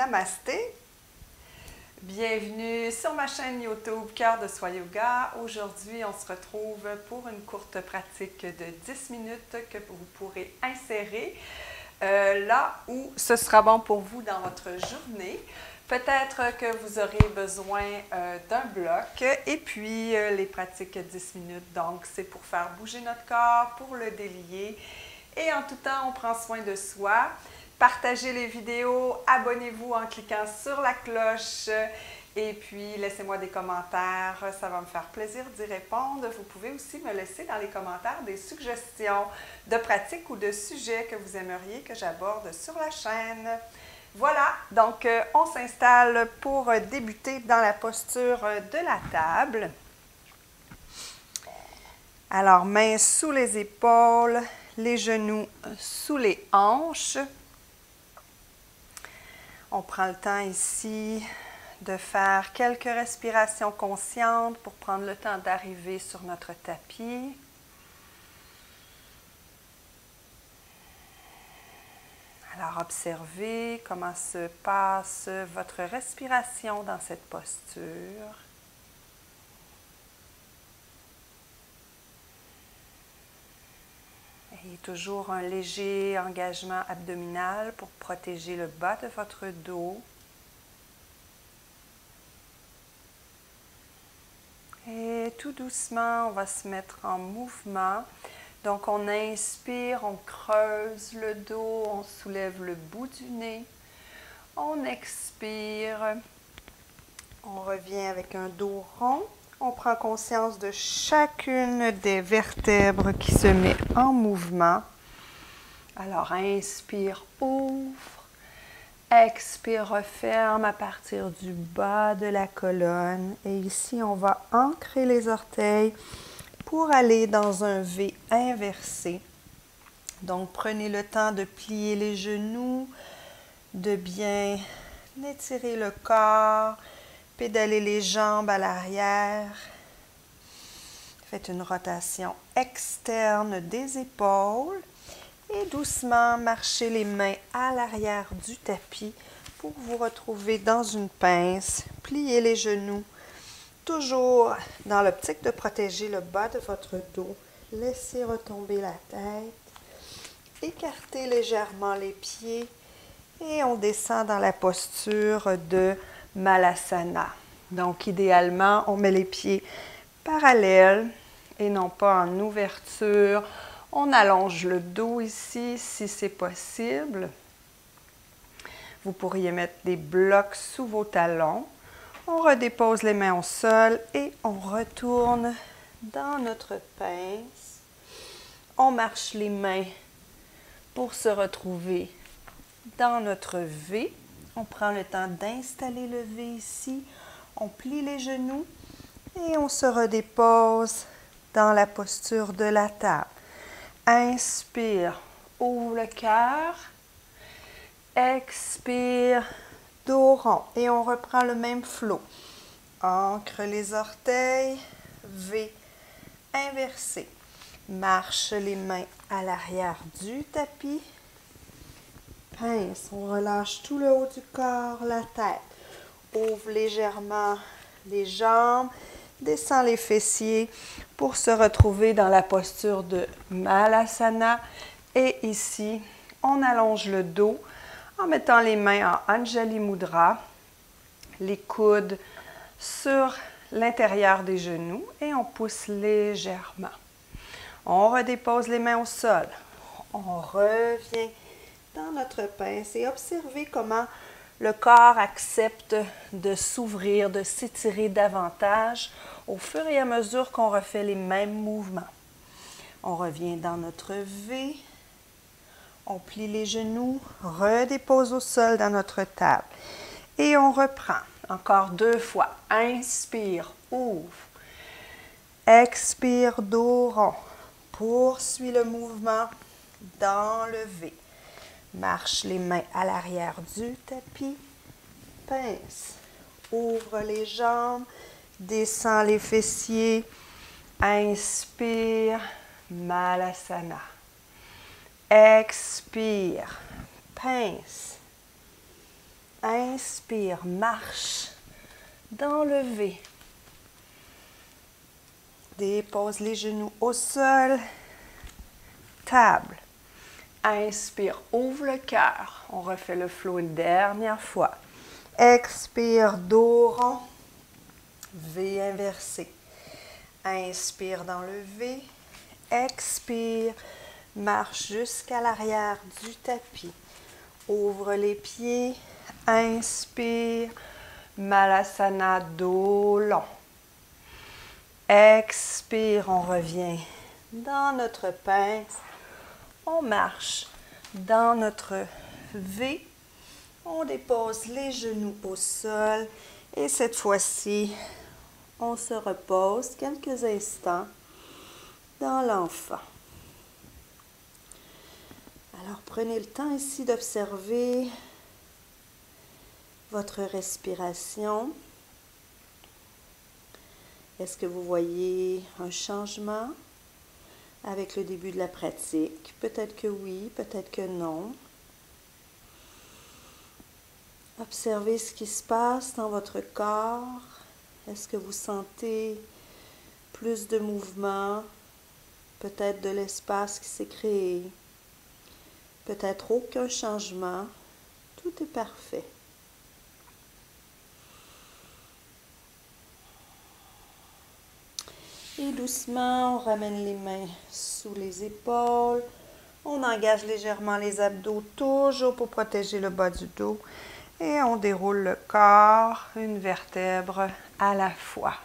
Namasté. Bienvenue sur ma chaîne YouTube Cœur de Soi Yoga. Aujourd'hui, on se retrouve pour une courte pratique de 10 minutes que vous pourrez insérer là où ce sera bon pour vous dans votre journée. Peut-être que vous aurez besoin d'un bloc et puis les pratiques 10 minutes. Donc, c'est pour faire bouger notre corps, pour le délier. Et en tout temps, on prend soin de soi. Partagez les vidéos, abonnez-vous en cliquant sur la cloche et puis laissez-moi des commentaires, ça va me faire plaisir d'y répondre. Vous pouvez aussi me laisser dans les commentaires des suggestions de pratiques ou de sujets que vous aimeriez que j'aborde sur la chaîne. Voilà, donc on s'installe pour débuter dans la posture de la table. Alors, mains sous les épaules, les genoux sous les hanches. On prend le temps ici de faire quelques respirations conscientes pour prendre le temps d'arriver sur notre tapis. Alors, observez comment se passe votre respiration dans cette posture. Et toujours un léger engagement abdominal pour protéger le bas de votre dos. Et tout doucement, on va se mettre en mouvement. Donc, on inspire, on creuse le dos, on soulève le bout du nez. On expire. On revient avec un dos rond. On prend conscience de chacune des vertèbres qui se met en mouvement. Alors, inspire, ouvre. Expire, referme à partir du bas de la colonne. Et ici, on va ancrer les orteils pour aller dans un V inversé. Donc, prenez le temps de plier les genoux, de bien étirer le corps, pédaler les jambes à l'arrière. Faites une rotation externe des épaules. Et doucement, marchez les mains à l'arrière du tapis pour vous retrouver dans une pince. Pliez les genoux, toujours dans l'optique de protéger le bas de votre dos. Laissez retomber la tête. Écartez légèrement les pieds et on descend dans la posture de Malasana. Donc, idéalement, on met les pieds parallèles et non pas en ouverture. On allonge le dos ici, si c'est possible. Vous pourriez mettre des blocs sous vos talons. On redépose les mains au sol et on retourne dans notre pince. On marche les mains pour se retrouver dans notre V. On prend le temps d'installer le V ici. On plie les genoux et on se redépose dans la posture de la table. Inspire, ouvre le cœur. Expire, dos rond. Et on reprend le même flot. Ancre les orteils, V inversé. Marche les mains à l'arrière du tapis. Pince, on relâche tout le haut du corps, la tête. Ouvre légèrement les jambes. Descend les fessiers pour se retrouver dans la posture de Malasana. Et ici, on allonge le dos en mettant les mains en Anjali Mudra, les coudes sur l'intérieur des genoux et on pousse légèrement. On redépose les mains au sol. On revient dans notre pince et observez comment le corps accepte de s'ouvrir, de s'étirer davantage au fur et à mesure qu'on refait les mêmes mouvements. On revient dans notre V. On plie les genoux, redépose au sol dans notre table. Et on reprend. Encore 2 fois. Inspire, ouvre. Expire, dos rond. Poursuis le mouvement dans le V. Marche les mains à l'arrière du tapis. Pince. Ouvre les jambes. Descend les fessiers. Inspire. Malasana. Expire. Pince. Inspire, marche dans le V. Dépose les genoux au sol. Table. Inspire, ouvre le cœur. On refait le flow une dernière fois. Expire, dos rond. V inversé. Inspire dans le V. Expire, marche jusqu'à l'arrière du tapis. Ouvre les pieds. Inspire, Malasana, dos long. Expire, on revient dans notre pince. On marche dans notre V. On dépose les genoux au sol. Et cette fois-ci, on se repose quelques instants dans l'enfant. Alors, prenez le temps ici d'observer votre respiration. Est-ce que vous voyez un changement avec le début de la pratique? Peut-être que oui, peut-être que non. Observez ce qui se passe dans votre corps. Est-ce que vous sentez plus de mouvement? Peut-être de l'espace qui s'est créé? Peut-être aucun changement? Tout est parfait. Et doucement, on ramène les mains sous les épaules. On engage légèrement les abdos, toujours pour protéger le bas du dos. Et on déroule le corps, une vertèbre à la fois.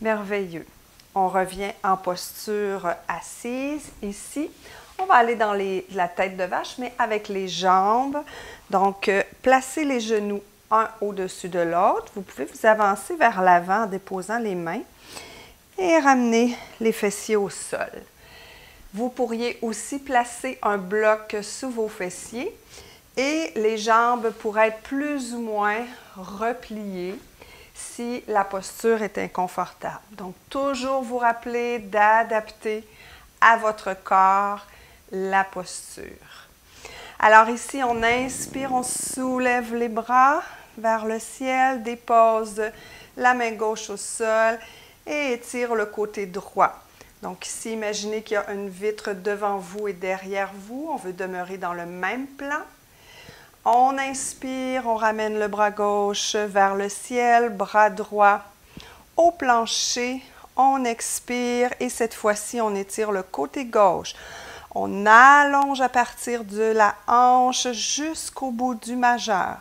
Merveilleux. On revient en posture assise ici. On va aller dans la tête de vache, mais avec les jambes. Donc, placez les genoux un au-dessus de l'autre. Vous pouvez vous avancer vers l'avant en déposant les mains et ramener les fessiers au sol. Vous pourriez aussi placer un bloc sous vos fessiers et les jambes pourraient être plus ou moins repliées si la posture est inconfortable. Donc, toujours vous rappeler d'adapter à votre corps la posture. Alors ici, on inspire, on soulève les bras vers le ciel, dépose la main gauche au sol et étire le côté droit. Donc ici, imaginez qu'il y a une vitre devant vous et derrière vous. On veut demeurer dans le même plan. On inspire, on ramène le bras gauche vers le ciel, bras droit au plancher. On expire et cette fois-ci, on étire le côté gauche. On allonge à partir de la hanche jusqu'au bout du majeur.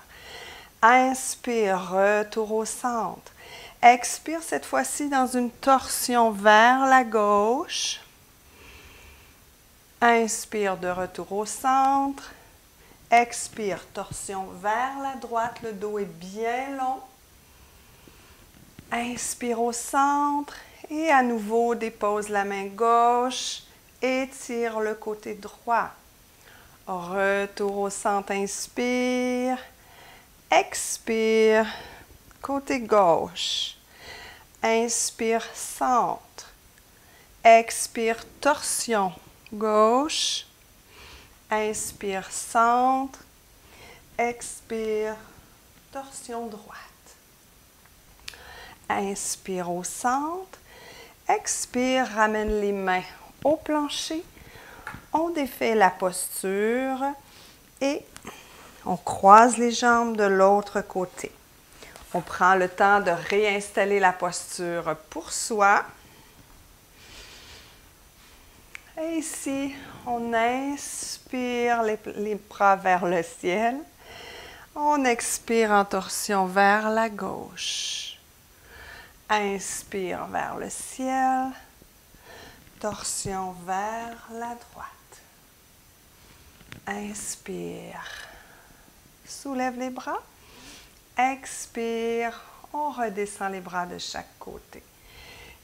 Inspire, retour au centre. Expire cette fois-ci dans une torsion vers la gauche. Inspire de retour au centre. Expire, torsion vers la droite. Le dos est bien long. Inspire au centre et à nouveau dépose la main gauche. Étire le côté droit. Retour au centre, inspire. Expire, côté gauche. Inspire, centre. Expire, torsion, gauche. Inspire, centre. Expire, torsion droite. Inspire au centre. Expire, ramène les mains au plancher. On défait la posture et on croise les jambes de l'autre côté. On prend le temps de réinstaller la posture pour soi. Et ici, on inspire les bras vers le ciel. On expire en torsion vers la gauche. Inspire vers le ciel. Torsion vers la droite. Inspire. Soulève les bras. Expire. On redescend les bras de chaque côté.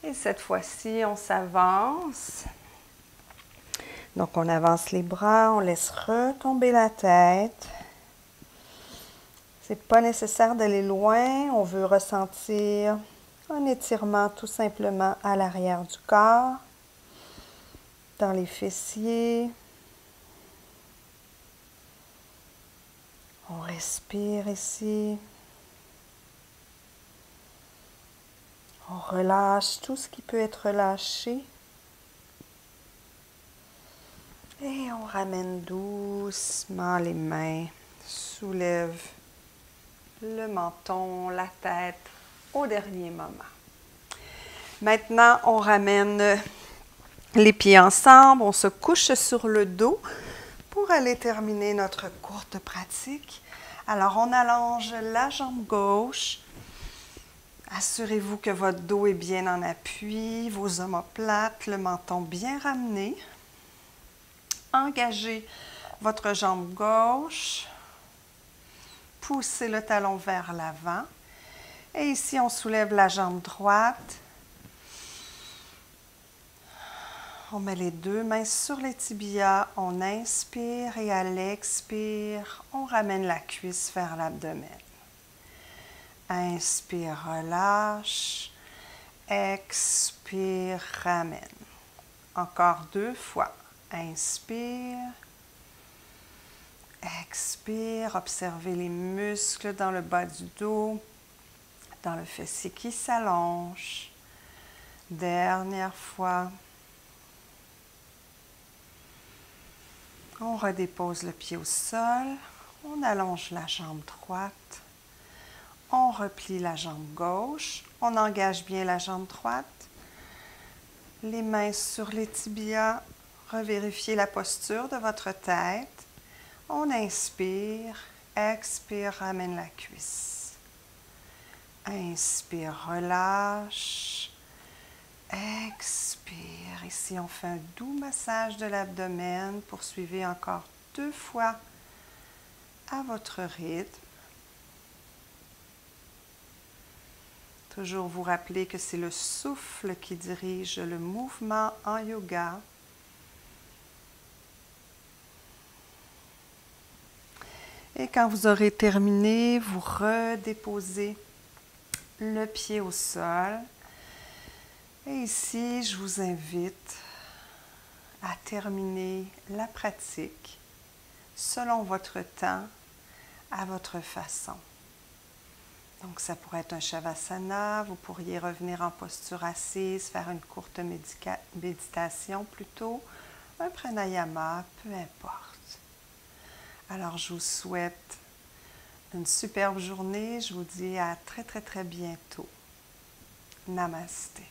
Et cette fois-ci, on s'avance. Donc, on avance les bras, on laisse retomber la tête. C'est pas nécessaire d'aller loin. On veut ressentir un étirement tout simplement à l'arrière du corps, dans les fessiers. On respire ici. On relâche tout ce qui peut être relâché. Et on ramène doucement les mains, soulève le menton, la tête au dernier moment. Maintenant, on ramène les pieds ensemble, on se couche sur le dos pour aller terminer notre courte pratique. Alors, on allonge la jambe gauche. Assurez-vous que votre dos est bien en appui, vos omoplates, le menton bien ramené. Engagez votre jambe gauche. Poussez le talon vers l'avant. Et ici, on soulève la jambe droite. On met les deux mains sur les tibias. On inspire et à l'expire, on ramène la cuisse vers l'abdomen. Inspire, relâche. Expire, ramène. Encore 2 fois. Inspire. Expire. Observez les muscles dans le bas du dos, dans le fessier qui s'allonge. Dernière fois. On redépose le pied au sol. On allonge la jambe droite. On replie la jambe gauche. On engage bien la jambe droite. Les mains sur les tibias. Revérifiez la posture de votre tête. On inspire. Expire, ramène la cuisse. Inspire, relâche. Expire. Ici, on fait un doux massage de l'abdomen. Poursuivez encore 2 fois à votre rythme. Toujours vous rappeler que c'est le souffle qui dirige le mouvement en yoga. Et quand vous aurez terminé, vous redéposez le pied au sol. Et ici, je vous invite à terminer la pratique selon votre temps, à votre façon. Donc, ça pourrait être un Shavasana, vous pourriez revenir en posture assise, faire une courte méditation plutôt, un pranayama, peu importe. Alors, je vous souhaite une superbe journée. Je vous dis à très, très, très bientôt. Namasté.